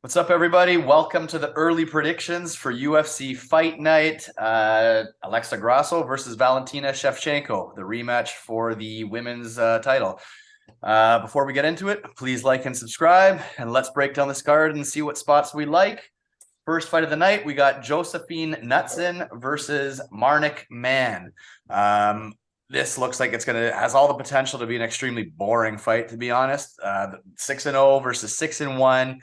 What's up, everybody? Welcome to the early predictions for UFC Fight Night. Alexa Grasso versus Valentina Shevchenko, the rematch for the women's title. Before we get into it, please like and subscribe, and let's break down this card and see what spots we like. First fight of the night, we got Josephine Knutsson versus Mann. This looks like has all the potential to be an extremely boring fight, to be honest. 6-0 versus 6-1.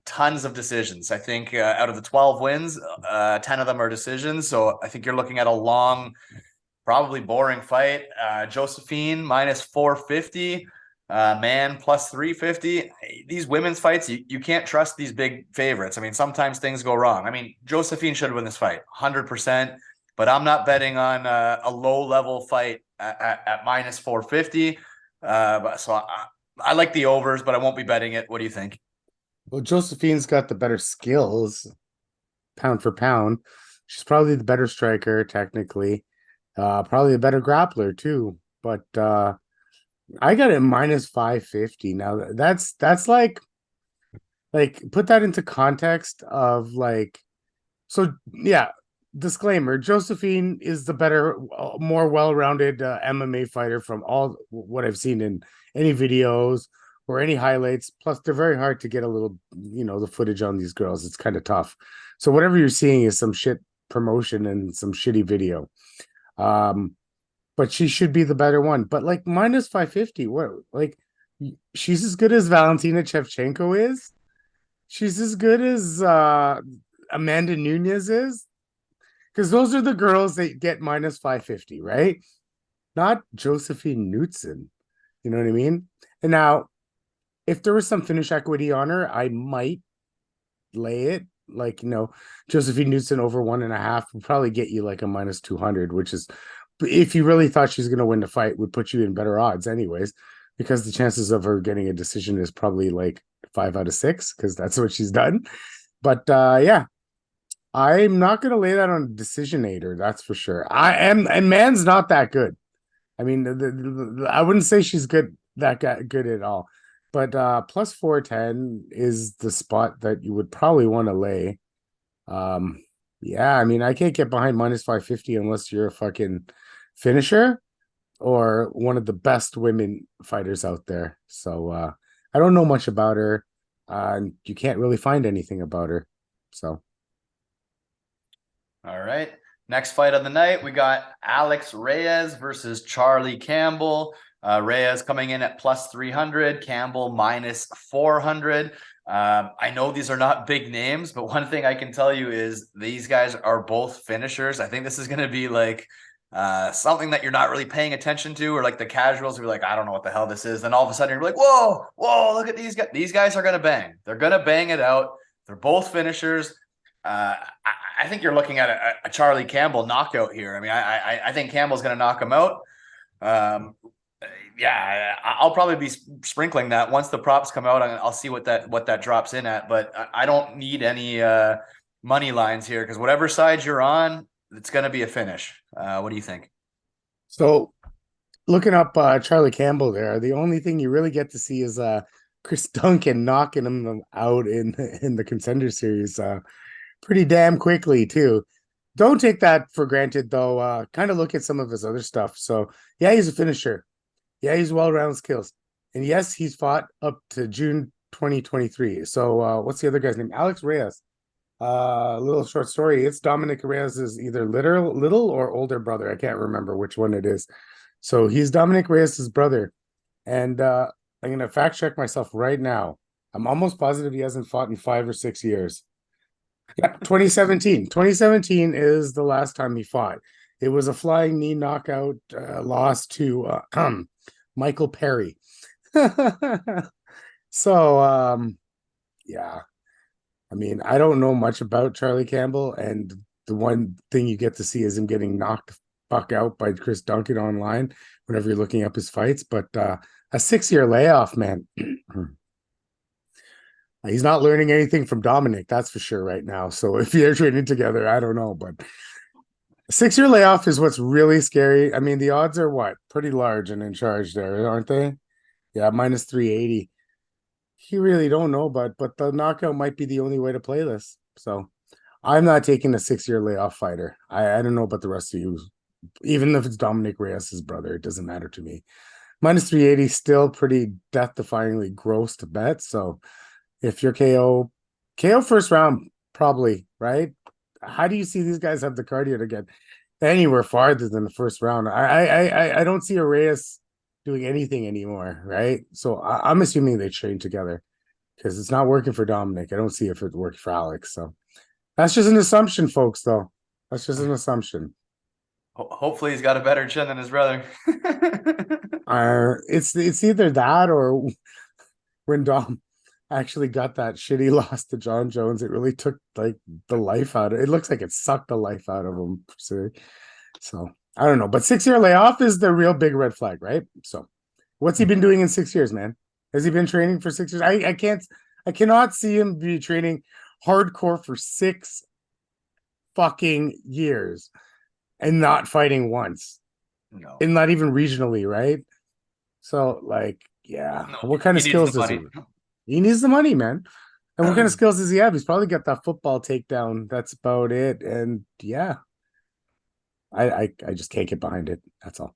Tons of decisions. I think out of the 12 wins, 10 of them are decisions. So I think you're looking at a long, probably boring fight. Josephine minus 450, Mann plus 350. These women's fights, you can't trust these big favorites. I mean, sometimes things go wrong. I mean, Josephine should win this fight 100%, but I'm not betting on a low level fight at minus 450. So I like the overs, but I won't be betting it. What do you think? Well, Josephine's got the better skills, pound for pound. She's probably the better striker, technically. Probably a better grappler too. But I got it minus 550. Now that's like put that into context of so yeah. Disclaimer: Josephine is the better, more well-rounded MMA fighter from all what I've seen in any videos or any highlights. Plus, they're very hard to get a little, the footage on these girls. It's kind of tough. So whatever you're seeing is some shit promotion and some shitty video. But she should be the better one. But minus 550, what? She's as good as Valentina Shevchenko is. She's as good as Amanda Nunes is. Because those are the girls that get minus 550, right? Not Josephine Knutsson. You know what I mean? And now, if there was some finish equity on her, I might lay it. Josephine Knutsson over 1.5 would probably get you like a minus 200, which is, if you really thought she's going to win the fight, would put you in better odds anyways, because the chances of her getting a decision is probably like 5 out of 6, because that's what she's done. But yeah, I'm not going to lay that on a decisionator, that's for sure. And Mann's not that good. I mean, I wouldn't say she's good at all. But plus 410 is the spot that you would probably want to lay. Yeah, I mean, I can't get behind minus 550 unless you're a fucking finisher or one of the best women fighters out there. So I don't know much about her. And you can't really find anything about her. So. All right. Next fight of the night, we got Alex Reyes versus Charlie Campbell. Reyes coming in at plus 300, Campbell minus 400. I know these are not big names, but one thing I can tell you is these guys are both finishers. I think this is going to be something that you're not really paying attention to, or like the casuals who are like, I don't know what the hell this is. Then all of a sudden you're like, whoa, look at these guys. These guys are going to bang. They're going to bang it out. They're both finishers. I think you're looking at a Charlie Campbell knockout here. I mean, I think Campbell's going to knock him out. Yeah, I'll probably be sprinkling that once the props come out. I'll see what that drops in at, but I don't need any money lines here, because whatever side you're on, it's going to be a finish. What do you think? So, looking up Charlie Campbell there, the only thing you really get to see is Chris Duncan knocking him out in the Contender Series pretty damn quickly too. Don't take that for granted though. Kind of look at some of his other stuff. So yeah, he's a finisher. Yeah, he's well-rounded skills. And yes, he's fought up to June 2023. So what's the other guy's name? Alex Reyes. A little short story. It's Dominic Reyes' either little or older brother. I can't remember which one it is. So he's Dominic Reyes' brother. And I'm going to fact check myself right now. I'm almost positive he hasn't fought in 5 or 6 years. Yeah, 2017. 2017 is the last time he fought. It was a flying knee knockout loss to Michael Perry. So, yeah. I mean, I don't know much about Charlie Campbell, and the one thing you get to see is him getting knocked fuck out by Chris Duncan online whenever you're looking up his fights. But a 6-year layoff, man. He's not learning anything from Dominic, that's for sure right now. So if they're training together, I don't know. But a 6-year layoff is what's really scary. I mean, the odds are what? Pretty large and in charge there, aren't they? Yeah, minus 380. you really don't know, but the knockout might be the only way to play this. So I'm not taking a 6-year layoff fighter. I don't know about the rest of you. Even if it's Dominic Reyes' brother, it doesn't matter to me. Minus 380 still pretty death-defyingly gross to bet. So if you're KO first round, probably, right? How do you see these guys have the cardio to get anywhere farther than the first round? I don't see a Reyes doing anything anymore, right? So I'm assuming they train together because it's not working for Dominic. I don't see if it worked for Alex. So that's just an assumption, folks, though. That's just an assumption. Hopefully he's got a better chin than his brother. It's either that or when Dom actually got that shitty loss to John Jones, it really took like the life out of it. It looks like it sucked the life out of him. So I don't know. But 6-year layoff is the real big red flag, right? So what's he been doing in 6 years, man? Has he been training for 6 years? I cannot see him be training hardcore for 6 fucking years and not fighting once. No. And not even regionally, right? So, like, yeah. No, What kind of skills does he? He needs the money, man. And what kind of skills does he have? He's probably got that football takedown. That's about it. And yeah, I just can't get behind it. That's all.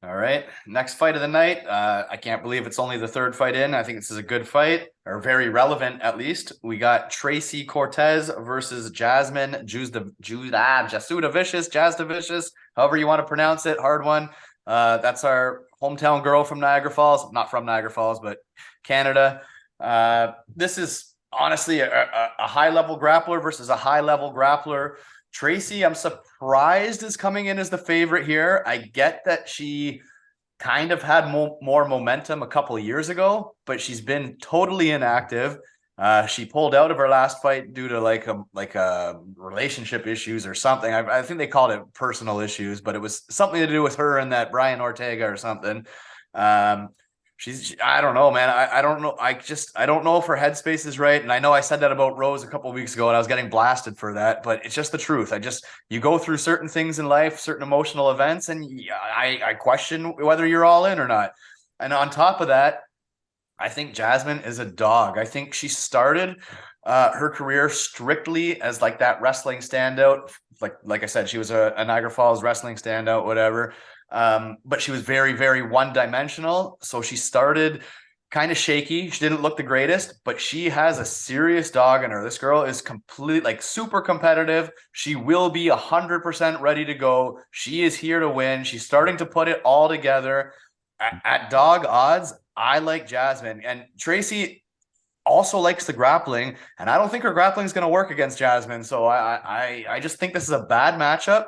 All right. Next fight of the night. I can't believe it's only the third fight in. I think this is a good fight, or very relevant at least. We got Tracy Cortez versus Jasmine Jasudavicius, however you want to pronounce it. Hard one. That's our hometown girl from Niagara Falls. Not from Niagara Falls, but Canada. This is honestly a high-level grappler versus a high-level grappler. Tracy, I'm surprised, is coming in as the favorite here. I get that she kind of had more momentum a couple of years ago, but she's been totally inactive. She pulled out of her last fight due to like a relationship issues or something. I think they called it personal issues, but it was something to do with her and that Brian Ortega or something. I don't know, man. I don't know. I don't know if her headspace is right. And I know I said that about Rose a couple of weeks ago and I was getting blasted for that, but it's just the truth. You go through certain things in life, certain emotional events, and I question whether you're all in or not. And on top of that, I think Jasmine is a dog. I think she started her career strictly as like that wrestling standout. Like I said, she was a Niagara Falls wrestling standout, whatever. But she was very, very one-dimensional. So she started kind of shaky. She didn't look the greatest, but she has a serious dog in her. This girl is super competitive. She will be 100% ready to go. She is here to win. She's starting to put it all together. At dog odds, I like Jasmine. And Tracy also likes the grappling, and I don't think her grappling is going to work against Jasmine. So I just think this is a bad matchup.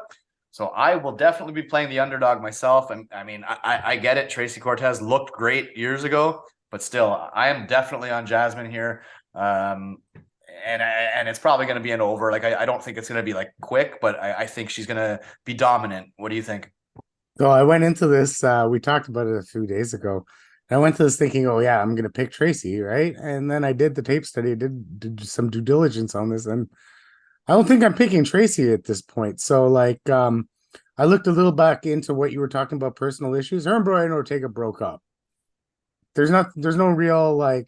So I will definitely be playing the underdog myself. And I mean, I get it. Tracy Cortez looked great years ago, but still, I am definitely on Jasmine here. And it's probably going to be an over. Like, I don't think it's going to be like quick, but I think she's going to be dominant. What do you think? So I went into this, we talked about it a few days ago. I went to this thinking, oh yeah, I'm gonna pick Tracy, right? And then I did the tape study, did some due diligence on this, and I don't think I'm picking Tracy at this point. So like I looked a little back into what you were talking about, personal issues. Her and Brian Ortega broke up. There's no real like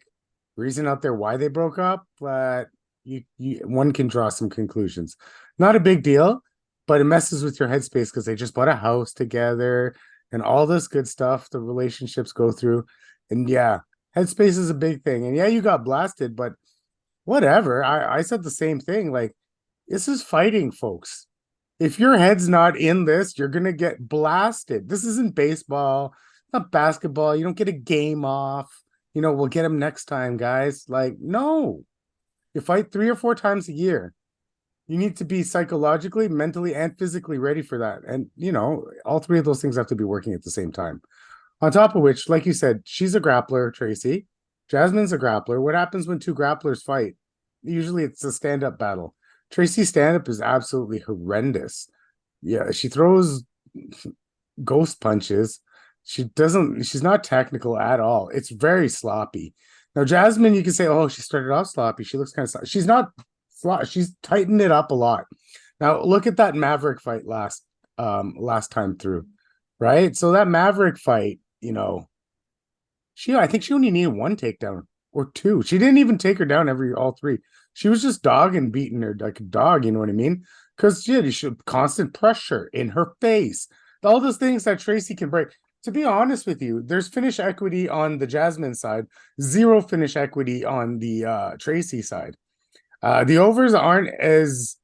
reason out there why they broke up, but one can draw some conclusions. Not a big deal, but it messes with your headspace because they just bought a house together and all this good stuff the relationships go through. And yeah, headspace is a big thing. And yeah, you got blasted, but whatever. I said the same thing. Like, this is fighting, folks. If your head's not in this, you're gonna get blasted. This isn't baseball, not basketball. You don't get a game off. We'll get them next time, guys. Like, no. You fight 3 or 4 times a year. You need to be psychologically, mentally, and physically ready for that. And, all 3 of those things have to be working at the same time. On top of which, like you said, she's a grappler, Tracy. Jasmine's a grappler. What happens when 2 grapplers fight? Usually it's a stand-up battle. Tracy's stand-up is absolutely horrendous. Yeah, she throws ghost punches. She's not technical at all. It's very sloppy. Now, Jasmine, you can say, oh, she started off sloppy. She looks kind of sloppy. She's not sloppy. She's tightened it up a lot. Now, look at that Maverick fight last time through, right? So that Maverick fight, I think she only needed 1 takedown. or two. She didn't even take her down all three. She was just dogging, beating her like a dog. You know what I mean? Because yeah, you should constant pressure in her face. All those things that Tracy can break. To be honest with you, there's finish equity on the Jasmine side, zero finish equity on the Tracy side. The overs aren't as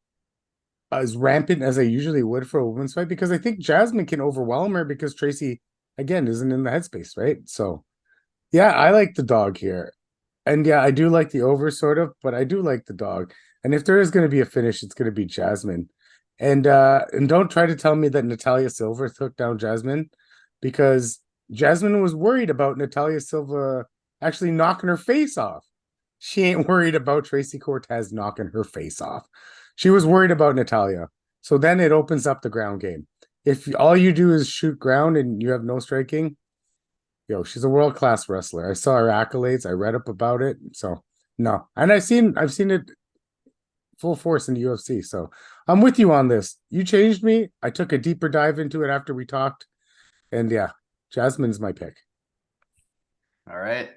rampant as I usually would for a women's fight because I think Jasmine can overwhelm her because Tracy again isn't in the headspace, right? So yeah, I like the dog here. And yeah, I do like the over sort of, but I do like the dog. And if there is going to be a finish, it's going to be Jasmine. And don't try to tell me that Natalia Silva took down Jasmine because Jasmine was worried about Natalia Silva actually knocking her face off. She ain't worried about Tracy Cortez knocking her face off. She was worried about Natalia. So then it opens up the ground game. If all you do is shoot ground and you have no striking, yo, she's a world-class wrestler. I saw her accolades. I read up about it. So no. And I've seen it full force in the UFC. So I'm with you on this. You changed me. I took a deeper dive into it after we talked. And yeah, Jasmine's my pick. All right.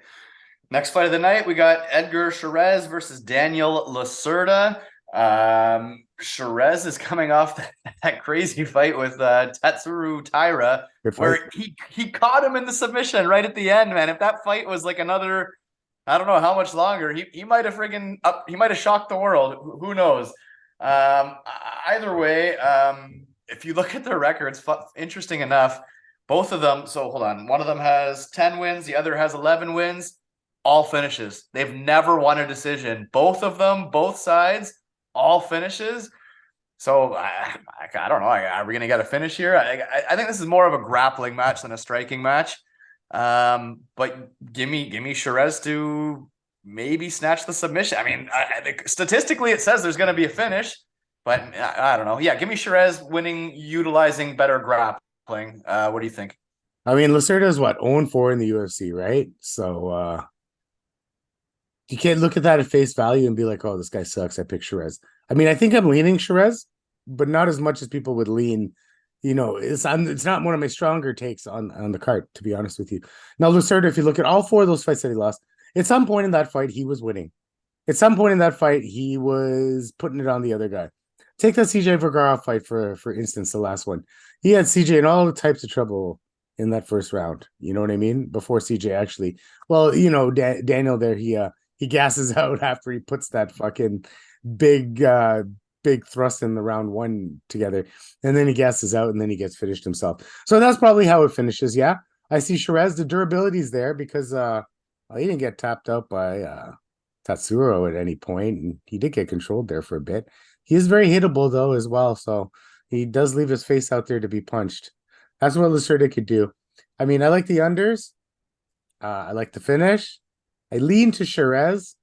Next fight of the night, we got Edgar Chairez versus Daniel Lacerda. Chairez is coming off that crazy fight with Tatsuro Taira, where he caught him in the submission right at the end, man. If that fight was like another, I don't know how much longer, he might have he might have shocked the world. Who knows? Either way, if you look at their records, interesting enough, both of them. So hold on, one of them has 10 wins, the other has 11 wins. All finishes. They've never won a decision. Both of them, both sides, all finishes. So I don't know. Are we going to get a finish here? I think this is more of a grappling match than a striking match. But give me Chairez to maybe snatch the submission. I mean, statistically, it says there's going to be a finish, but I don't know. Yeah, give me Chairez winning, utilizing better grappling. What do you think? I mean, Lacerda is what, 0-4 in the UFC, right? So you can't look at that at face value and be like, oh, this guy sucks. I pick Chairez. I mean, I think I'm leaning Chairez, but not as much as people would lean. You know, it's not one of my stronger takes on the card, to be honest with you. Now, Lacerda, if you look at all four of those fights that he lost, at some point in that fight, he was winning. At some point in that fight, he was putting it on the other guy. Take that CJ Vergara fight, for instance, the last one. He had CJ in all types of trouble in that first round. You know what I mean? Before CJ actually, well, you know, Daniel there, he gasses out after he puts that fucking big thrust in the round one together, and then he gasses out and then he gets finished himself. So that's probably how it finishes. Yeah, I see Chairez. The durability is there because he didn't get tapped out by Tatsuro at any point, and he did get controlled there for a bit. He is very hittable though as well, so he does leave his face out there to be punched. That's what Lacerda could do. I mean, I like the unders. I like the finish. I lean to Chairez,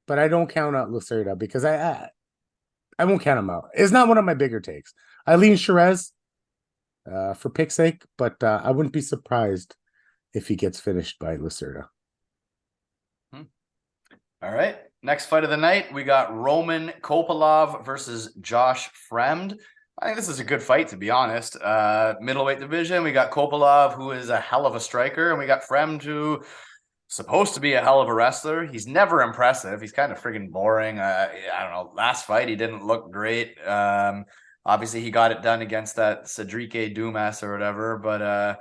but I don't count out Lacerda because I won't count him out. It's not one of my bigger takes. I lean Chairez for pick's sake, but I wouldn't be surprised if he gets finished by Lacerda. All right. Next fight of the night, we got Roman Kopylov versus Josh Fremd. I think this is a good fight, to be honest. Middleweight division, we got Kopylov, who is a hell of a striker, and we got Fremd, who supposed to be a hell of a wrestler. He's never impressive. He's kind of friggin' boring. I don't know. Last fight, he didn't look great. Obviously, he got it done against that Cedric Dumas or whatever. But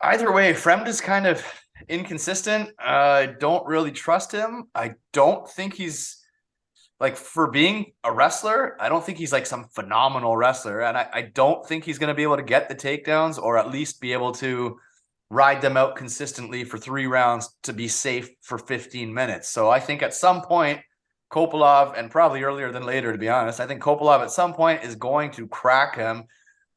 either way, Fremd is kind of inconsistent. I don't really trust him. I don't think he's, like, for being a wrestler, I don't think he's like some phenomenal wrestler. And I don't think he's going to be able to get the takedowns or at least be able to ride them out consistently for 3 rounds to be safe for 15 minutes. So I think at some point, Kopylov, and probably earlier than later, to be honest, I think Kopylov at some point is going to crack him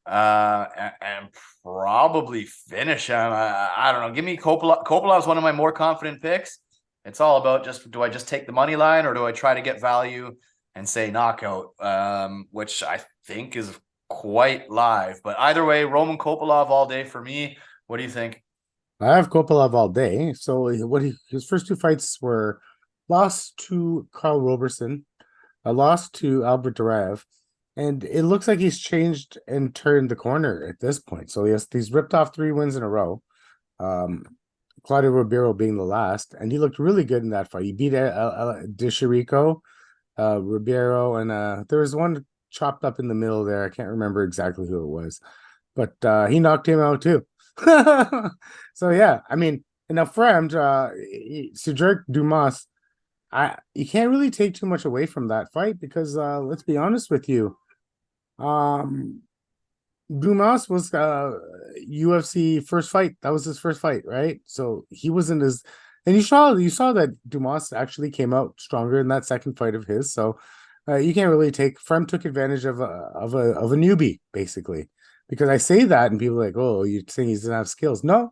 and probably finish him. I don't know. Give me Kopylov. Kopylov's one of my more confident picks. It's all about do I just take the money line or do I try to get value and say knockout, which I think is quite live. But either way, Roman Kopylov all day for me. What do you think? I have Kopylov all day. So his first 2 fights were lost to Carl Roberson, a loss to Albert Duraev, and it looks like he's changed and turned the corner at this point. So he's ripped off 3 wins in a row. Claudio Ribeiro being the last, and he looked really good in that fight. He beat Dishirico, Ribeiro, and there was one chopped up in the middle there. I can't remember exactly who it was, but he knocked him out too. So yeah, I mean, and now Fremd, Cedric Dumas, you can't really take too much away from that fight because let's be honest with you, Dumas was UFC first fight. That was his first fight, right? So he wasn't as, and you saw that Dumas actually came out stronger in that second fight of his. So you can't really take. Frem took advantage of a newbie basically, because I say that and people are like, oh, you're saying he doesn't have skills. No,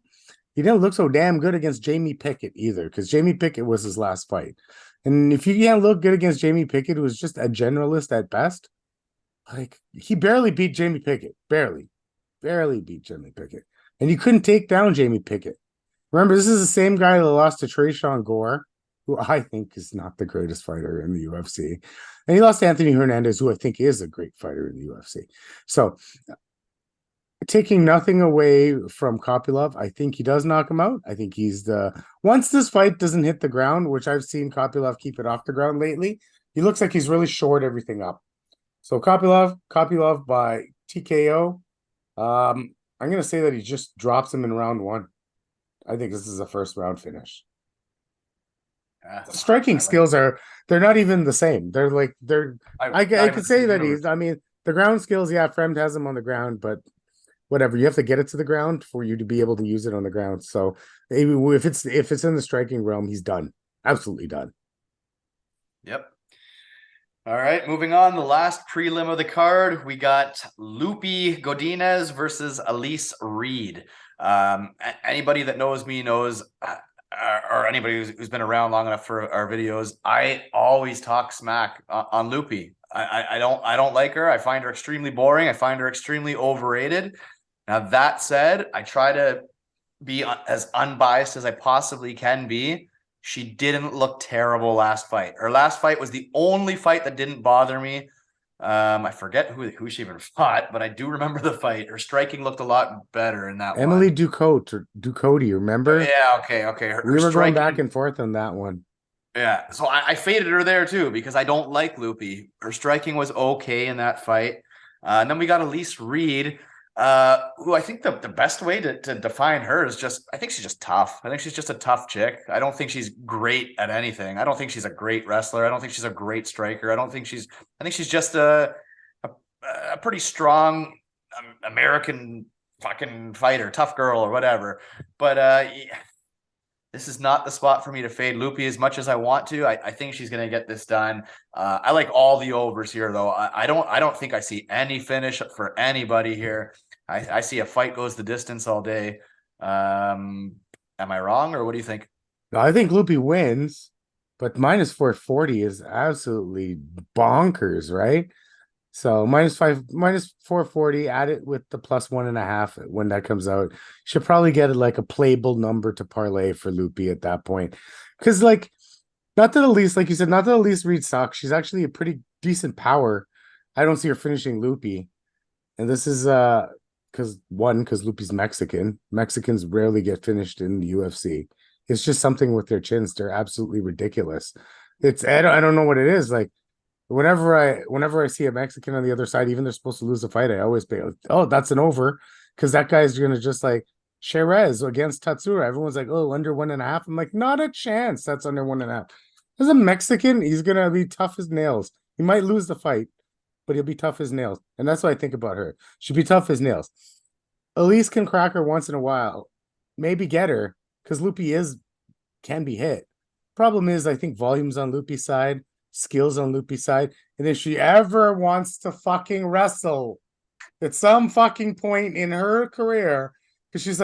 he didn't look so damn good against Jamie Pickett either, because Jamie Pickett was his last fight. And if you can't look good against Jamie Pickett, who was just a generalist at best, like he barely beat Jamie Pickett. Barely beat Jamie Pickett. And you couldn't take down Jamie Pickett. Remember, this is the same guy that lost to Tresean Gore, who I think is not the greatest fighter in the UFC. And he lost to Anthony Hernandez, who I think is a great fighter in the UFC. So taking nothing away from Kopylov, I think he does knock him out. I think he's once this fight doesn't hit the ground, which I've seen Kopylov keep it off the ground lately, he looks like he's really shored everything up. So Kopylov by TKO. I'm gonna say that he just drops him in round one. I think this is a first round finish. The striking skills they're not even the same. I could say that the ground skills, yeah, Fremd has him on the ground, but whatever, you have to get it to the ground for you to be able to use it on the ground. So if it's in the striking realm, he's done. Absolutely done. Yep. All right, moving on. The last prelim of the card, we got Lupi Godinez versus Elise Reed. Anybody that knows me knows, or anybody who's been around long enough for our videos, I always talk smack on Lupi. I don't like her. I find her extremely boring. I find her extremely overrated. Now, that said, I try to be as unbiased as I possibly can be. She didn't look terrible last fight. Her last fight was the only fight that didn't bother me. I forget who she even fought, but I do remember the fight. Her striking looked a lot better in that Emily one. Ducote, remember? Yeah, okay. We were going back and forth on that one. Yeah, so I faded her there too because I don't like Lupi. Her striking was okay in that fight. And then we got Elise Reed, who I think the best way to define her is I think she's just tough. I think she's just a tough chick. I don't think she's great at anything. I don't think she's a great wrestler. I don't think she's a great striker. I think she's just a pretty strong American fucking fighter, tough girl or whatever. But yeah, this is not the spot for me to fade Lupi as much as I want to. I think she's going to get this done. I like all the overs here, though. I don't think I see any finish for anybody here. I see a fight goes the distance all day. Am I wrong, or what do you think? I think Lupi wins, but minus 440 is absolutely bonkers, right? So minus 440, add it with the plus 1.5 when that comes out. Should probably get it like a playable number to parlay for Lupi at that point. Because not that Elise, like you said, not that Elise Reed sucks. She's actually a pretty decent power. I don't see her finishing Lupi. And this is because Lupi's Mexican. Mexicans rarely get finished in the UFC. It's just something with their chins. They're absolutely ridiculous. I don't know what it is. Like, whenever I see a Mexican on the other side, even they're supposed to lose the fight, I always say, oh, that's an over, because that guy's gonna just like Chairez against Tatsura. Everyone's like, oh, under 1.5. I'm like, not a chance. That's under 1.5. As a Mexican, he's gonna be tough as nails. He might lose the fight, but he'll be tough as nails. And that's what I think about her. She'll be tough as nails. Elise can crack her once in a while, maybe get her, because Lupi can be hit. Problem is, I think volume's on Lupi's side, skills on Lupi's side, and if she ever wants to fucking wrestle at some fucking point in her career, because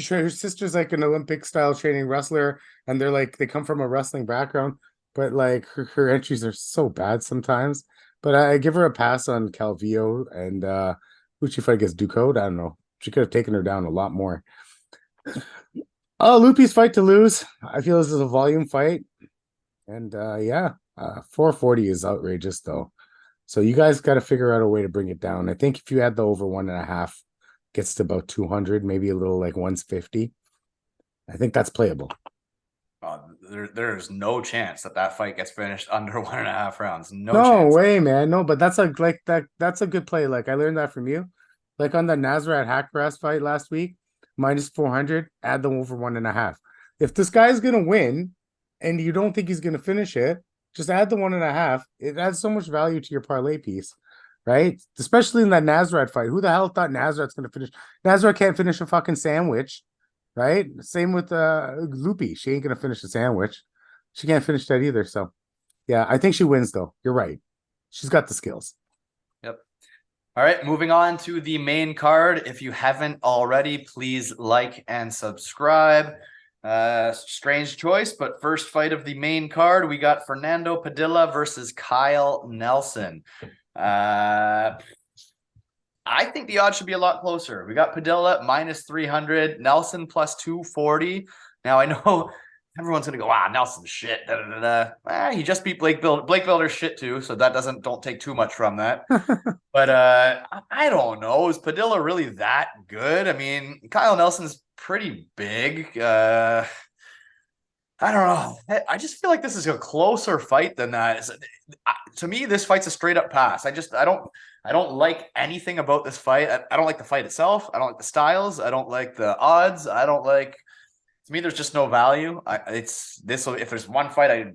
her sister's like an Olympic style training wrestler, and they come from a wrestling background, but like her entries are so bad sometimes. But I give her a pass on Calvillo, and who'd she fight against? Ducote? I don't know. She could have taken her down a lot more. Oh, Lupi's fight to lose. I feel this is a volume fight, and 440 is outrageous though. So you guys got to figure out a way to bring it down. I think if you add the over 1.5, gets to about 200, maybe a little like 150. I think that's playable. There's no chance that fight gets finished under 1.5 rounds. No No chance. way, man. No, but that's like that. That's a good play. Like I learned that from you. Like on the Nazareth Hackbrass fight last week, -400, add them over 1.5. If this guy's gonna win, and you don't think he's gonna finish it, just add the 1.5. It adds so much value to your parlay piece, right? Especially in that Nazareth fight. Who the hell thought Nazareth's gonna finish? Nazareth can't finish a fucking sandwich, right? Same with Loopy. She ain't gonna finish a sandwich. She can't finish that either. So. Yeah, I think she wins though. You're right. She's got the skills. Yep. All right, moving on to the main card. If you haven't already, please like and subscribe. Strange choice, but first fight of the main card, we got Fernando Padilla versus Kyle Nelson. I think the odds should be a lot closer. We got Padilla -300, Nelson +240. Now I know everyone's gonna go, wow, Nelson's shit. Da, da, da, da. He just beat Blake Builder's shit too, so that don't take too much from that. But I don't know. Is Padilla really that good? I mean, Kyle Nelson's pretty big. I don't know. I just feel like this is a closer fight than that. To me, this fight's a straight up pass. I don't like anything about this fight. I don't like the fight itself. I don't like the styles. I don't like the odds. I don't like. To me, there's just no value. It's this. If there's one fight I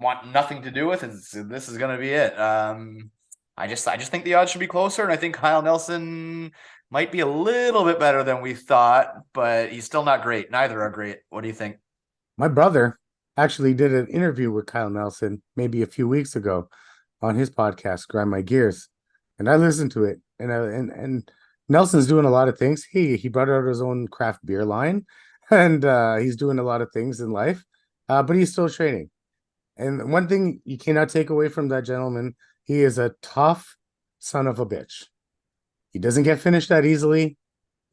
want nothing to do with, this is going to be it. I just think the odds should be closer, and I think Kyle Nelson might be a little bit better than we thought, but he's still not great. Neither are great. What do you think? My brother actually did an interview with Kyle Nelson maybe a few weeks ago on his podcast, Grind My Gears, and I listened to it. And Nelson's doing a lot of things. He brought out his own craft beer line. And he's doing a lot of things in life, but he's still training. And one thing you cannot take away from that gentleman, he is a tough son of a bitch. He doesn't get finished that easily.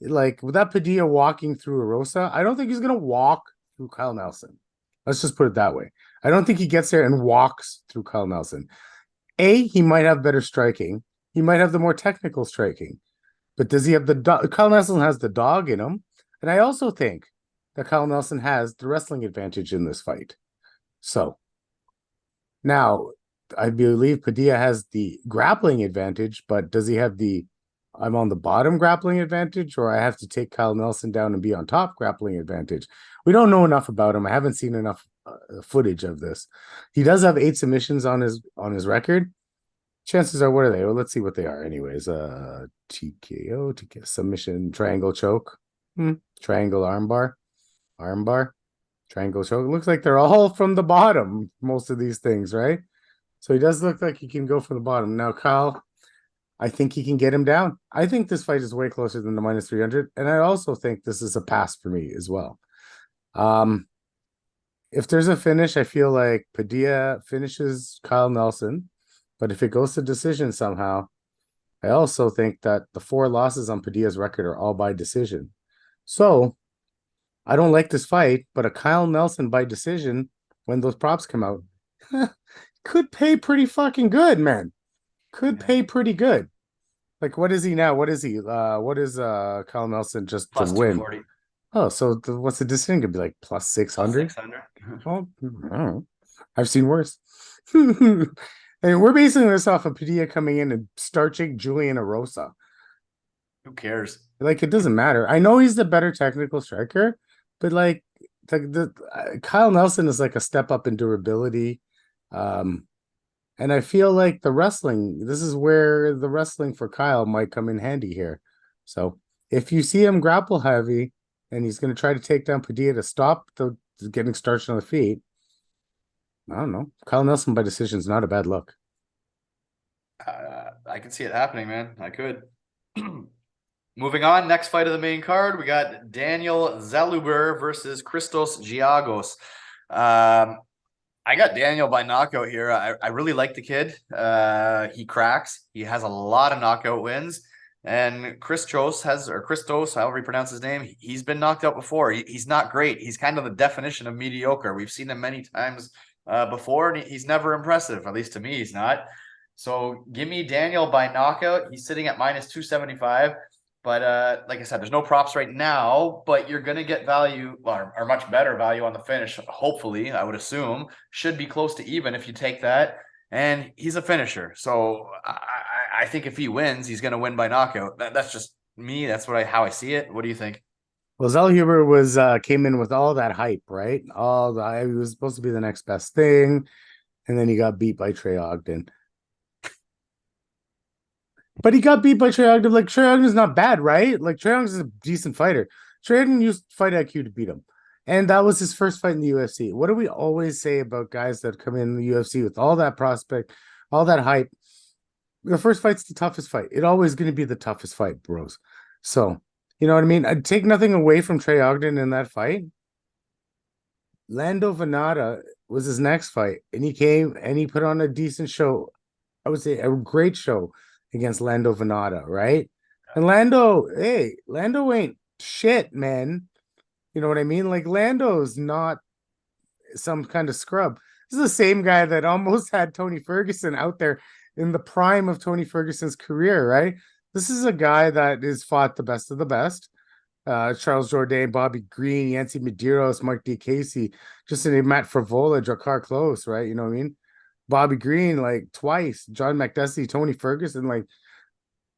Like without Padilla walking through a Rosa, I don't think he's going to walk through Kyle Nelson. Let's just put it that way. I don't think he gets there and walks through Kyle Nelson. He might have better striking. He might have the more technical striking. But does he have the dog? Kyle Nelson has the dog in him. And I also think that Kyle Nelson has the wrestling advantage in this fight. So now I believe Padilla has the grappling advantage, but does he have the I'm on the bottom grappling advantage, or I have to take Kyle Nelson down and be on top grappling advantage? We don't know enough about him. I haven't seen enough footage of this. He does have 8 submissions on his record. Chances are, what are they? Well, let's see what they are anyways. TKO, submission, triangle choke, triangle armbar. Triangle choke. It looks like they're all from the bottom, most of these things, right? So he does look like he can go from the bottom. Now, Kyle, I think he can get him down. I think this fight is way closer than the -300. And I also think this is a pass for me as well. If there's a finish, I feel like Padilla finishes Kyle Nelson. But if it goes to decision somehow, I also think that the 4 losses on Padilla's record are all by decision. So I don't like this fight, but a Kyle Nelson by decision, when those props come out, could pay pretty fucking good, man. Could pay pretty good. Like, what is he now? What is he? What is Kyle Nelson just to win? +240. Oh, so what's the decision gonna be like? +600? Well, I don't know. I've seen worse. And we're basing this off of Padilla coming in and starching Julian Erosa. Who cares? Like, it doesn't matter. I know he's the better technical striker, but like Kyle Nelson is like a step up in durability. And I feel like this is where the wrestling for Kyle might come in handy here. So if you see him grapple heavy and he's going to try to take down Padilla to stop the getting starched on the feet, I don't know. Kyle Nelson by decision is not a bad look. I can see it happening, man. I could. Moving on, next fight of the main card, we got Daniel Zellhuber versus Christos Giagos. I got Daniel by knockout here. I really like the kid. He cracks. He has a lot of knockout wins. And Christos, however you pronounce his name, he's been knocked out before. He's not great. He's kind of the definition of mediocre. We've seen him many times before, and he's never impressive. At least to me, he's not. So give me Daniel by knockout. He's sitting at -275. But like I said, there's no props right now, but you're going to get value or much better value on the finish. Hopefully, I would assume should be close to even if you take that. And he's a finisher. So I think if he wins, he's going to win by knockout. That's just me. That's how I see it. What do you think? Well, Zellhuber was came in with all that hype, right? He was supposed to be the next best thing, and then he got beat by Trey Ogden. But he got beat by Trey Ogden. Like, Trey Ogden's not bad, right? Like, Trey Ogden's a decent fighter. Trey Ogden used fight IQ to beat him. And that was his first fight in the UFC. What do we always say about guys that come in the UFC with all that prospect, all that hype? The first fight's the toughest fight. It's always going to be the toughest fight, bros. So, you know what I mean? I'd take nothing away from Trey Ogden in that fight. Lando Venata was his next fight, and he came and he put on a decent show. I would say a great show against Lando Venata, right? And Lando ain't shit, man. You know what I mean? Like, Lando's not some kind of scrub. This is the same guy that almost had Tony Ferguson out there in the prime of Tony Ferguson's career, right? This is a guy that has fought the best of the best. Charles Jourdain, Bobby Green, Yancy Medeiros, Mike D. Casey, just to name Matt Frivola, Drakkar Close, right? You know what I mean? Bobby Green, like, twice. John McDessie, Tony Ferguson, like,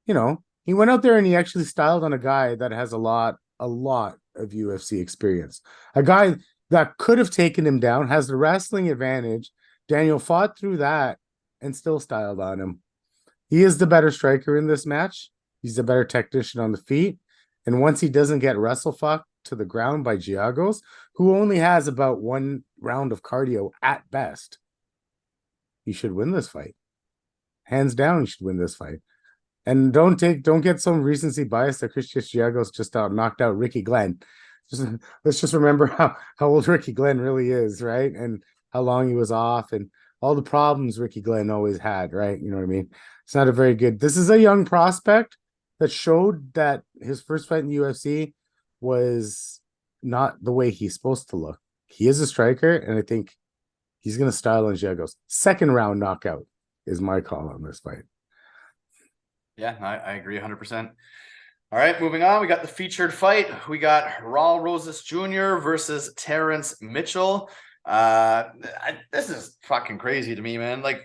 you know, he went out there and he actually styled on a guy that has a lot of UFC experience. A guy that could have taken him down, has the wrestling advantage. Daniel fought through that and still styled on him. He is the better striker in this match. He's the better technician on the feet. And once he doesn't get wrestle fucked to the ground by Giagos, who only has about 1 round of cardio at best, he should win this fight. Hands down, he should win this fight. And don't get some recency bias that Christian Giagos just knocked out Ricky Glenn. Let's just remember how old Ricky Glenn really is, right? And how long he was off and all the problems Ricky Glenn always had, right? You know what I mean? It's not a very good. This is a young prospect that showed that his first fight in the UFC was not the way he's supposed to look. He is a striker, and I think he's going to style on Giagos. Second round knockout is my call on this fight. Yeah, I agree 100%. All right, moving on. We got the featured fight. We got Raul Rosas Jr. versus Terrence Mitchell. This is fucking crazy to me, man. Like,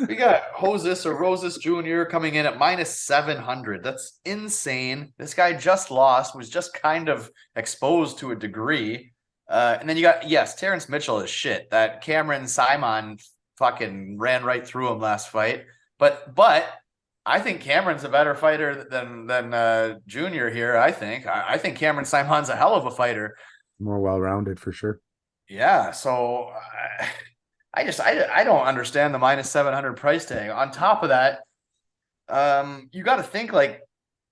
we got Rosas Jr. coming in at -700. That's insane. This guy just lost, was just kind of exposed to a degree. And then you got, yes, Terrence Mitchell is shit. That Cameron Simon fucking ran right through him last fight. But I think Cameron's a better fighter than Junior here. I think Cameron Simon's a hell of a fighter. More well-rounded for sure. Yeah, so I don't understand the -700 price tag. On top of that, you got to think like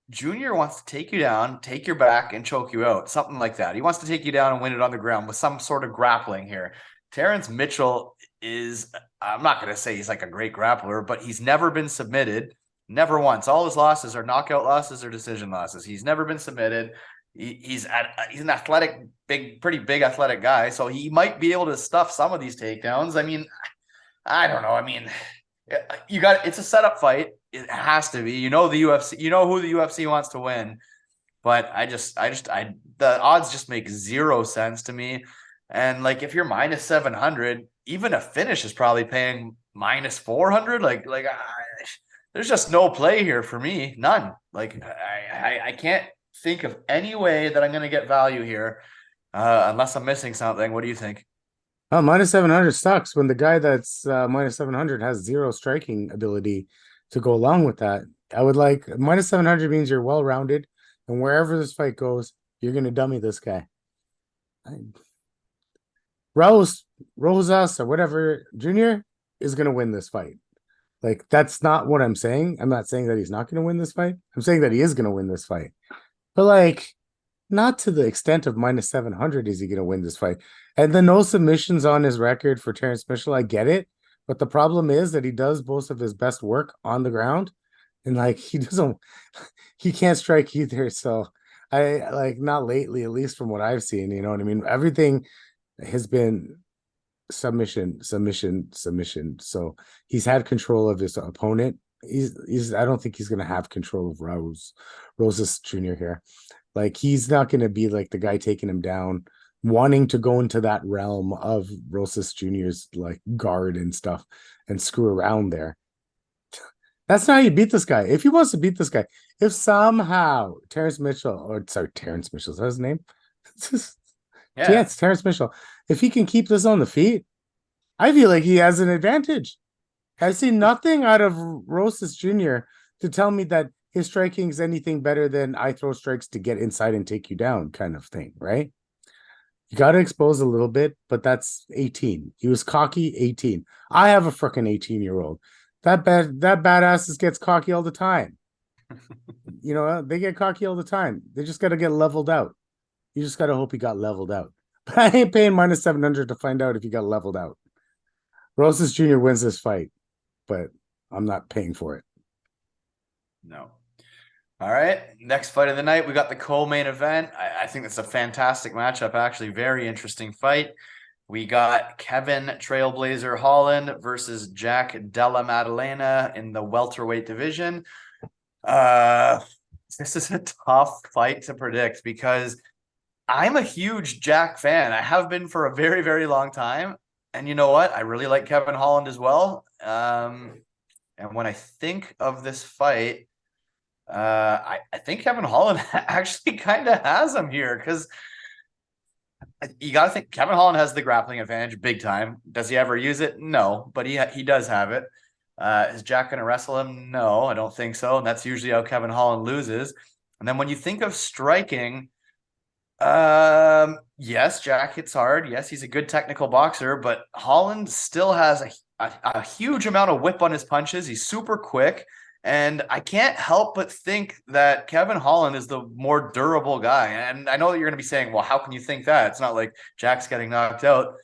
Junior wants to take you down, take your back, and choke you out, something like that. He wants to take you down and win it on the ground with some sort of grappling here. Terrence Mitchell is, I'm not going to say he's like a great grappler, but he's never been submitted. Never once. All his losses are knockout losses or decision losses. He's never been submitted. He's an athletic, pretty big athletic guy, so he might be able to stuff some of these takedowns. I mean, I don't know. I mean, it's a setup fight. It has to be. You know the UFC. You know who the UFC wants to win. But the odds just make zero sense to me. And like, if you're -700, even a finish is probably paying -400. There's just no play here for me. None. Like, I can't think of any way that I'm going to get value here unless I'm missing something. What do you think? -700 sucks when the guy that's -700 has zero striking ability to go along with that. I would like -700 means you're well-rounded, and wherever this fight goes, you're going to dummy this guy. Rosas or whatever Junior is going to win this fight. Like, that's not what I'm saying. I'm not saying that he's not going to win this fight. I'm saying that he is going to win this fight. But, like, not to the extent of -700 is he going to win this fight. And the no submissions on his record for Terrence Mitchell, I get it. But the problem is that he does most of his best work on the ground. And, like, he can't strike either. So, not lately, at least from what I've seen, you know what I mean? Everything has been submission. So he's had control of his opponent he's I don't think he's gonna have control of Rosas Jr. here. Like he's not gonna be like the guy taking him down, wanting to go into that realm of Rosas Jr.'s like guard and stuff and screw around there. That's not how you beat this guy. If he wants to beat this guy, if somehow Terrence Mitchell, or sorry, Terrence Mitchell, is that his name? Yeah, it's Terrence Mitchell. If he can keep this on the feet, I feel like he has an advantage. I've seen nothing out of Rosas Jr. to tell me that his striking is anything better than I throw strikes to get inside and take you down kind of thing, right? You got to expose a little bit, but that's 18. He was cocky 18. I have a freaking 18-year-old. That badass gets cocky all the time. You know, they get cocky all the time. They just got to get leveled out. You just got to hope he got leveled out. But I ain't paying minus 700 to find out if he got leveled out. Rosas Jr. wins this fight, but I'm not paying for it. No. All right. Next fight of the night, we got the co-main event. I think it's a fantastic matchup, actually. Very interesting fight. We got Kevin Trailblazer Holland versus Jack Della Maddalena in the welterweight division. This is a tough fight to predict because I'm a huge Jack fan. I have been for a very, very long time. And you know what? I really like Kevin Holland as well. And when I think of this fight, I think Kevin Holland actually kind of has him here because you got to think Kevin Holland has the grappling advantage big time. Does he ever use it? No, but he does have it. Is Jack going to wrestle him? No, I don't think so. And that's usually how Kevin Holland loses. And then when you think of striking, yes, Jack hits hard. Yes, he's a good technical boxer, but Holland still has a huge amount of whip on his punches. He's super quick. And I can't help but think that Kevin Holland is the more durable guy. And I know that you're going to be saying, well, how can you think that? It's not like Jack's getting knocked out.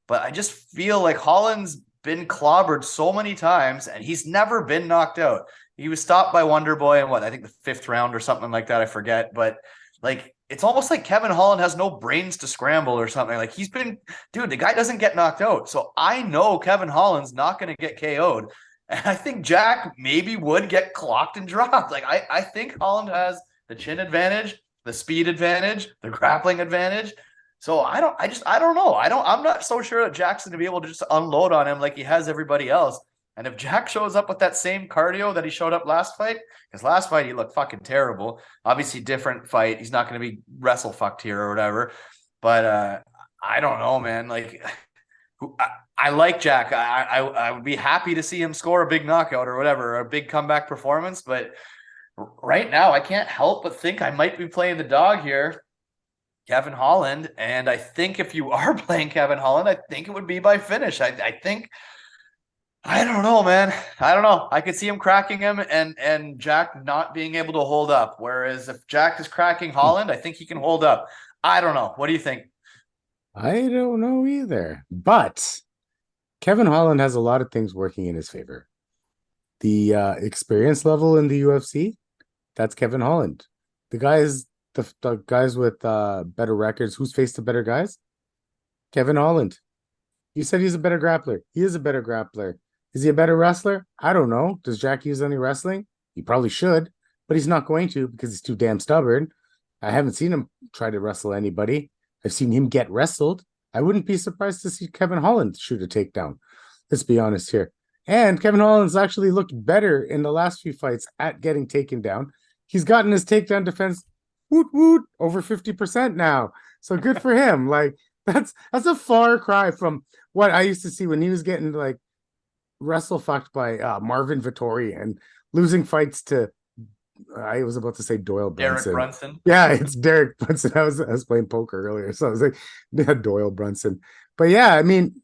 But I just feel like Holland's been clobbered so many times, and he's never been knocked out. He was stopped by Wonder Boy in I think the 5th round or something like that. I forget. But like, it's almost like Kevin Holland has no brains to scramble or something. Like dude, the guy doesn't get knocked out. So I know Kevin Holland's not going to get KO'd. And I think Jack maybe would get clocked and dropped. Like I think Holland has the chin advantage, the speed advantage, the grappling advantage. So I don't know. I'm not so sure that Jack's going to be able to just unload on him like he has everybody else. And if Jack shows up with that same cardio that he showed up last fight, because last fight he looked fucking terrible. Obviously different fight. He's not going to be wrestle fucked here or whatever. But I don't know, man. Like I like Jack. I would be happy to see him score a big knockout or whatever, a big comeback performance. But right now, I can't help but think I might be playing the dog here, Kevin Holland. And I think if you are playing Kevin Holland, I think it would be by finish. I think, I don't know, man. I don't know. I could see him cracking him and Jack not being able to hold up. Whereas if Jack is cracking Holland, I think he can hold up. I don't know. What do you think? I don't know either. But Kevin Holland has a lot of things working in his favor. The experience level in the UFC, that's Kevin Holland. The guys, the guys with better records, who's faced the better guys? Kevin Holland. You said he's a better grappler. He is a better grappler. Is he a better wrestler? I don't know. Does Jack use any wrestling? He probably should, but he's not going to because he's too damn stubborn. I haven't seen him try to wrestle anybody. I've seen him get wrestled. I wouldn't be surprised to see Kevin Holland shoot a takedown. Let's be honest here. And Kevin Holland's actually looked better in the last few fights at getting taken down. He's gotten his takedown defense over 50% now. So good for him. Like that's a far cry from what I used to see when he was getting like wrestle fucked by Marvin Vittori and losing fights to I was about to say Doyle Brunson. Derek Brunson. Yeah, it's Derek Brunson. I was playing poker earlier, so I was like, yeah, Doyle Brunson. But yeah, I mean,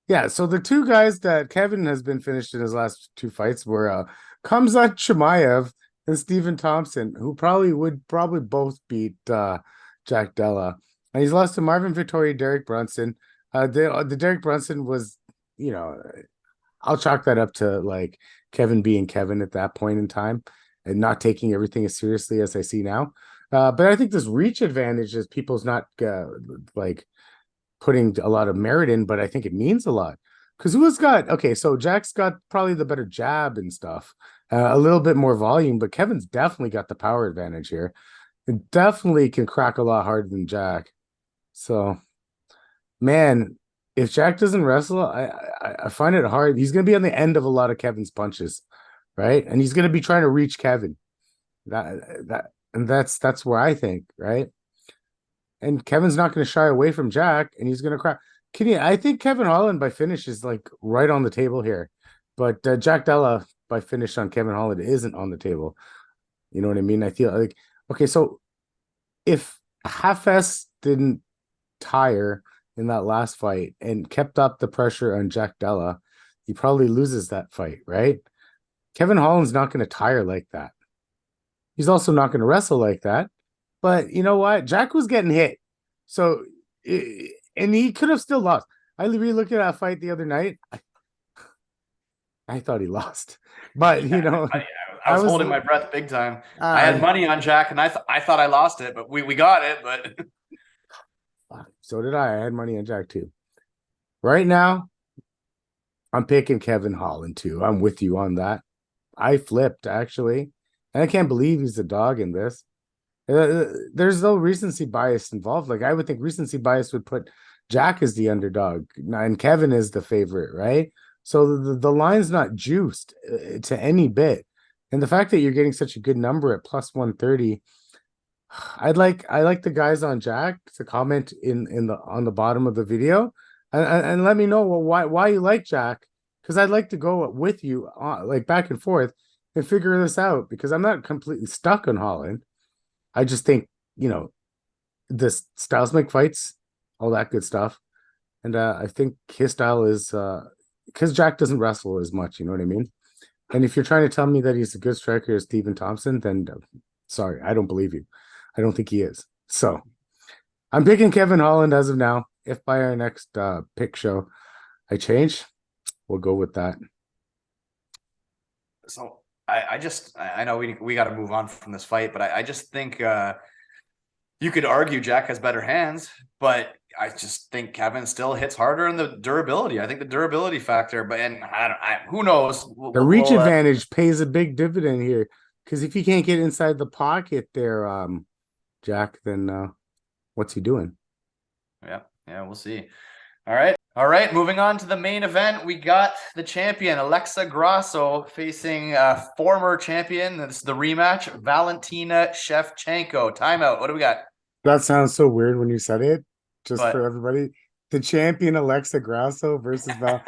yeah. So the two guys that Kevin has been finished in his last 2 fights were Khamzat Chimaev and Stephen Thompson, who would both beat Jack Della. And he's lost to Marvin Vittori, Derek Brunson. The Derek Brunson was, you know, I'll chalk that up to like Kevin being Kevin at that point in time and not taking everything as seriously as I see now. But I think this reach advantage is people's not like putting a lot of merit in, but I think it means a lot. Because so Jack's got probably the better jab and stuff. a little bit more volume, but Kevin's definitely got the power advantage here. It definitely can crack a lot harder than Jack. So, man, if Jack doesn't wrestle, I find it hard. He's going to be on the end of a lot of Kevin's punches, right? And he's going to be trying to reach Kevin. That's where I think, right? And Kevin's not going to shy away from Jack, and he's going to crack. I think Kevin Holland by finish is like right on the table here, but Jack Della by finish on Kevin Holland isn't on the table. You know what I mean? I feel like, okay, so if Hafes didn't tire in that last fight and kept up the pressure on Jack Della, he probably loses that fight, right? Kevin Holland's not going to tire like that. He's also not going to wrestle like that. But you know what? Jack was getting hit. So, and he could have still lost. I re-looked at that fight the other night. I thought he lost. But, you know, I was holding my breath big time. I had money on Jack, and I thought I lost it, but we got it. But so did I. I had money on Jack too. Right now, I'm picking Kevin Holland too. I'm with you on that. I flipped actually, and I can't believe he's the dog in this. There's no recency bias involved. Like I would think recency bias would put Jack as the underdog and Kevin is the favorite, right? So the line's not juiced to any bit. And the fact that you're getting such a good number at plus 130, I like the guys on Jack to comment on the bottom of the video and let me know why you like Jack, because I'd like to go with you like back and forth and figure this out, because I'm not completely stuck on Holland. I just think, you know, the styles make fights, all that good stuff. And I think his style is because Jack doesn't wrestle as much, you know what I mean? And if you're trying to tell me that he's a good striker as Stephen Thompson, then sorry, I don't believe you. I don't think he is. So I'm picking Kevin Holland as of now. If by our next pick show I change, we'll go with that. So I know we got to move on from this fight, but I just think you could argue Jack has better hands, but I just think Kevin still hits harder in the durability. I think the durability factor, but who knows? The reach advantage pays a big dividend here, because if he can't get inside the pocket there, Jack, then what's he doing? Yeah, we'll see. All right, moving on to the main event. We got the champion, Alexa Grasso, facing former champion. This is the rematch, Valentina Shevchenko. Timeout. What do we got? That sounds so weird when you said it, just for everybody. The champion, Alexa Grasso versus Val.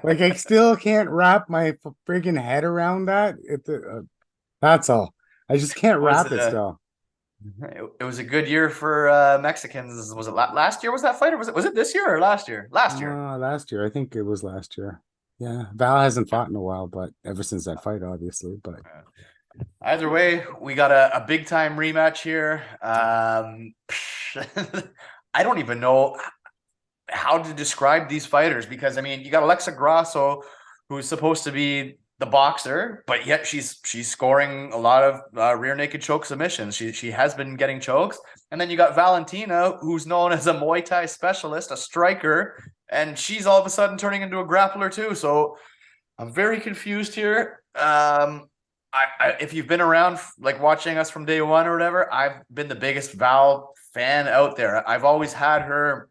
Like, I still can't wrap my freaking head around that. That's all. I just can't wrap it still. It was a good year for Mexicans. Was it last year? Was that fight, or was it this year or last year? Last year. Last year. I think it was last year. Yeah, Val hasn't fought in a while, but ever since that fight, obviously. But either way, we got a big time rematch here. I don't even know how to describe these fighters, because I mean, you got Alexa Grasso, who's supposed to be the boxer, but yet she's scoring a lot of rear naked choke submissions. She has been getting chokes. And then you got Valentina, who's known as a Muay Thai specialist, a striker, and she's all of a sudden turning into a grappler too. So I'm very confused here. If you've been around, like watching us from day one or whatever, I've been the biggest Val fan out there. I've always had her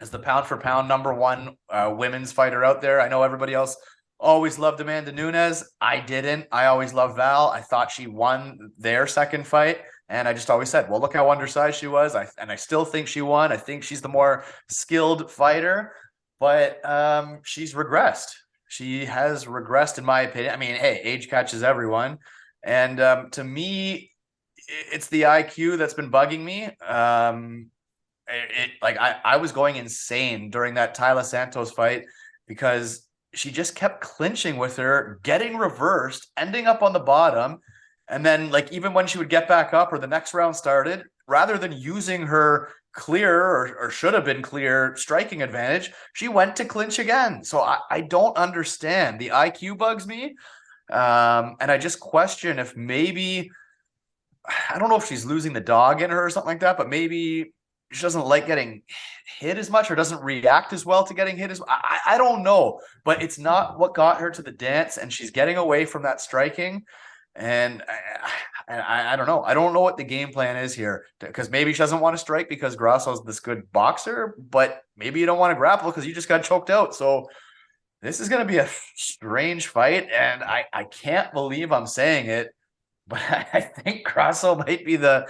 as the pound for pound #1 women's fighter out there. I know everybody else always loved Amanda Nunes. I didn't. I always loved Val. I thought she won their second fight, and I just always said, well, look how undersized she was. I still think she won. I think she's the more skilled fighter, but she's regressed. She has regressed, in my opinion. I mean, hey, age catches everyone. And to me, it's the IQ that's been bugging me. I was going insane during that Tyler Santos fight, because she just kept clinching with her, getting reversed, ending up on the bottom. And then, like, even when she would get back up or the next round started, rather than using her clear or should have been clear striking advantage, she went to clinch again. So I don't understand. The IQ bugs me. And I just question if maybe, I don't know if she's losing the dog in her or something like that, but maybe she doesn't like getting hit as much or doesn't react as well to getting hit as I don't know, but it's not what got her to the dance, and she's getting away from that striking. And I don't know. I don't know what the game plan is here, because maybe she doesn't want to strike because Grasso's this good boxer, but maybe you don't want to grapple because you just got choked out. So this is going to be a strange fight, and I can't believe I'm saying it, but I think Grasso might be the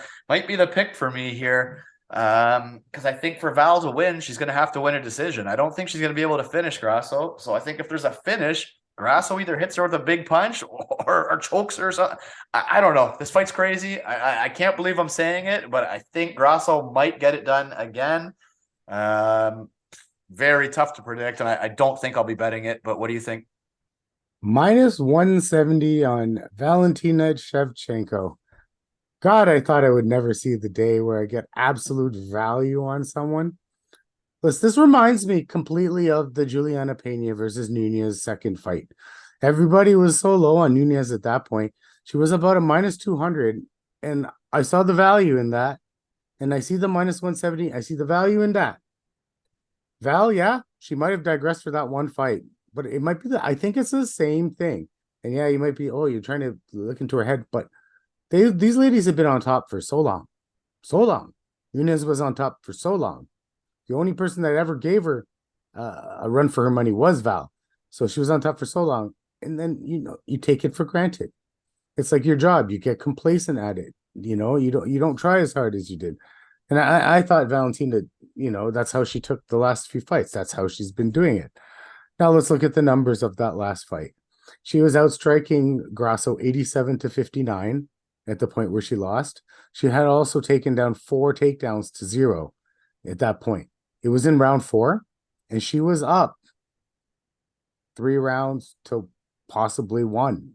pick for me here. Because I think for Val to win, she's going to have to win a decision. I don't think she's going to be able to finish Grasso. So I think if there's a finish, Grasso either hits her with a big punch or chokes her or something. I don't know. This fight's crazy. I can't believe I'm saying it, but I think Grasso might get it done again. Very tough to predict, and I don't think I'll be betting it. But what do you think? Minus 170 on Valentina Shevchenko. God, I thought I would never see the day where I get absolute value on someone. Listen, this reminds me completely of the Juliana Pena versus Nunez second fight. Everybody was so low on Nunez at that point. She was about a minus 200, and I saw the value in that. And I see the minus 170. I see the value in that. Val, yeah, she might have digressed for that one fight, but it might be I think it's the same thing. And yeah, you might be, oh, you're trying to look into her head, but these ladies have been on top for so long. So long. Nunez was on top for so long. The only person that ever gave her a run for her money was Val. So she was on top for so long. And then, you take it for granted. It's like your job. You get complacent at it. You don't try as hard as you did. And I thought Valentina, that's how she took the last few fights. That's how she's been doing it. Now let's look at the numbers of that last fight. She was outstriking Grasso 87-59 at the point where she lost. She had also taken down 4 takedowns to 0 at that point. It was in round 4, and she was up 3 rounds to possibly 1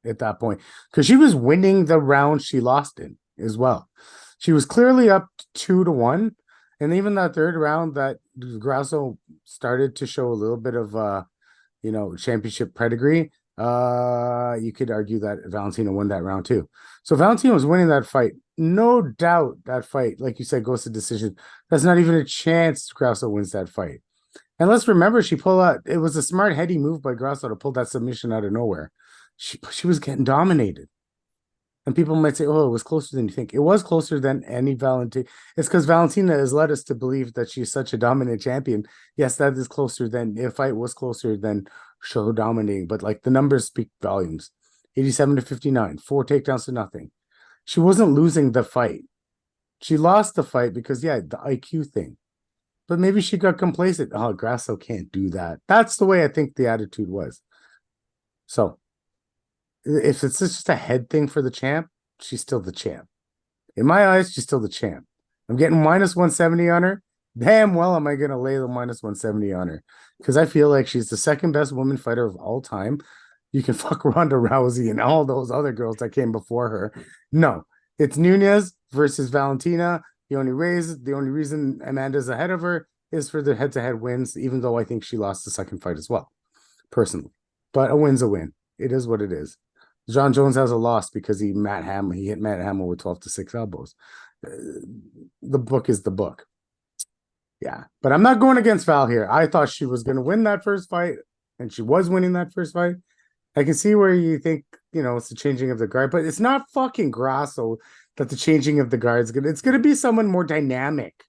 at that point, because she was winning the round she lost in as well. She was clearly up 2-1, and even that third round that Grasso started to show a little bit of championship pedigree. You could argue that Valentina won that round too. So Valentina was winning that fight. No doubt that fight, like you said, goes to decision. That's not even a chance Grasso wins that fight. And let's remember, she pulled out, it was a smart, heady move by Grasso to pull that submission out of nowhere. She was getting dominated. And people might say, oh, it was closer than you think. It was closer than any Valentina. It's because Valentina has led us to believe that she's such a dominant champion. Yes, that is closer than, if fight was closer than show dominating. But like the numbers speak volumes. 87-59, 4 takedowns to nothing. She wasn't losing the fight. She lost the fight because, the IQ thing. But maybe she got complacent. Oh, Grasso can't do that. That's the way I think the attitude was. So, if it's just a head thing for the champ, she's still the champ. In my eyes, she's still the champ. I'm getting minus 170 on her. Damn well am I going to lay the minus 170 on her, because I feel like she's the second best woman fighter of all time. You can fuck Ronda Rousey and all those other girls that came before her. No, it's Nunez versus Valentina. The only reason Amanda's ahead of her is for the head-to-head wins, even though I think she lost the second fight as well, personally. But a win's a win. It is what it is. John Jones has a loss because he hit Matt Hamill with 12-6 elbows. The book is the book. Yeah, but I'm not going against Val here. I thought she was going to win that first fight, and she was winning that first fight. I can see where you think, it's the changing of the guard, but it's not fucking Grasso that the changing of the guard is good. It's going to be someone more dynamic,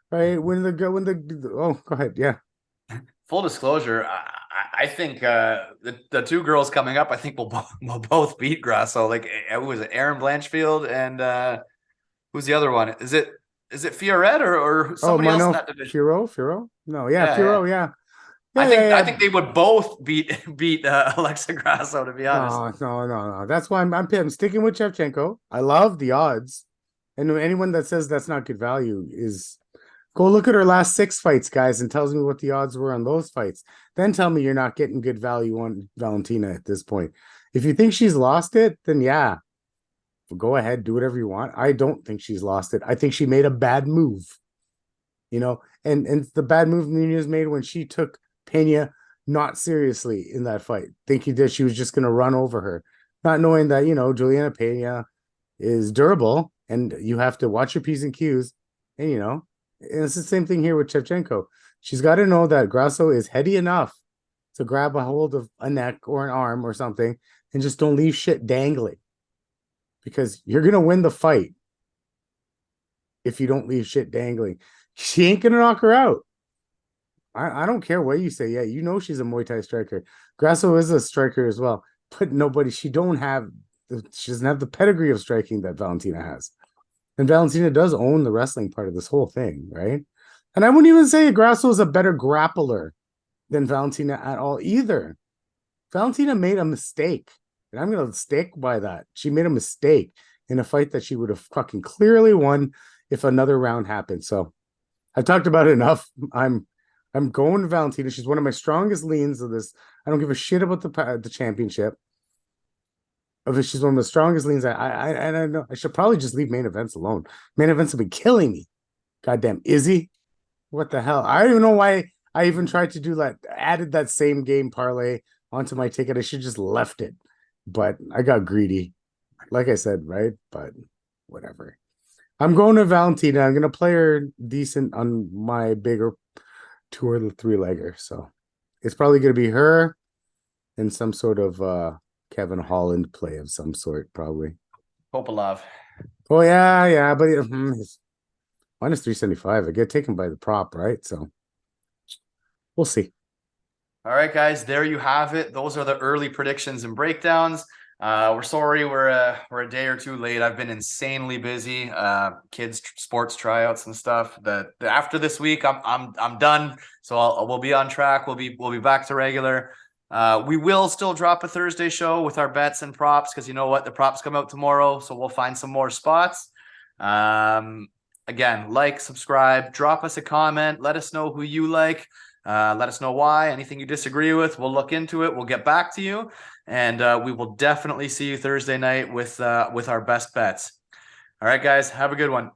right? Go ahead. Yeah. Full disclosure, I think the 2 girls coming up, I think will both beat Grasso. Like, it was Aaron Blanchfield and who's the other one? Is it Fioret or somebody else in that division? Firo? No, Firo, yeah. I think they would both beat Alexa Grasso, to be honest. No. That's why I'm sticking with Shevchenko. I love the odds. And anyone that says that's not good value is go look at her last 6 fights, guys, and tells me what the odds were on those fights. Then tell me you're not getting good value on Valentina at this point. If you think she's lost it, then go ahead, do whatever you want. I don't think she's lost it. I think she made a bad move. And the bad move Nunez made when she took Pena not seriously in that fight, thinking that she was just going to run over her, not knowing that, Juliana Pena is durable and you have to watch your P's and Q's. And, And it's the same thing here with Shevchenko. She's got to know that Grasso is heady enough to grab a hold of a neck or an arm or something and just don't leave shit dangling. Because you're going to win the fight if you don't leave shit dangling. She ain't going to knock her out. I don't care what you say. Yeah, you know she's a Muay Thai striker. Grasso is a striker as well. But she doesn't have the pedigree of striking that Valentina has. And Valentina does own the wrestling part of this whole thing, right? And I wouldn't even say Grasso is a better grappler than Valentina at all either. Valentina made a mistake. And I'm going to stick by that. She made a mistake in a fight that she would have fucking clearly won if another round happened. So I've talked about it enough. I'm going to Valentina. She's one of my strongest leans of this. I don't give a shit about the championship. She's one of the strongest leans. I know I should probably just leave main events alone. Main events have been killing me. Goddamn Izzy. What the hell? I don't even know why I even tried to do that. Added that same game parlay onto my ticket. I should just left it. But I got greedy. Like I said, right? But whatever. I'm going to Valentina. I'm going to play her decent on my bigger 2 or 3-legger. So it's probably going to be her and some sort of Kevin Holland play of some sort, probably. Kopylov. Oh, yeah. But it's minus 375. I get taken by the prop, right? So we'll see. All right, guys, there you have it. Those are the early predictions and breakdowns. We're sorry we're a day or two late. I've been insanely busy. Kids sports tryouts and stuff. After this week, I'm done. So we'll be on track. We'll be back to regular. We will still drop a Thursday show with our bets and props because you know what, the props come out tomorrow, so we'll find some more spots. Again, like, subscribe, drop us a comment, let us know who you like. Let us know why. Anything you disagree with, we'll look into it. We'll get back to you, and we will definitely see you Thursday night with our best bets. All right, guys, have a good one.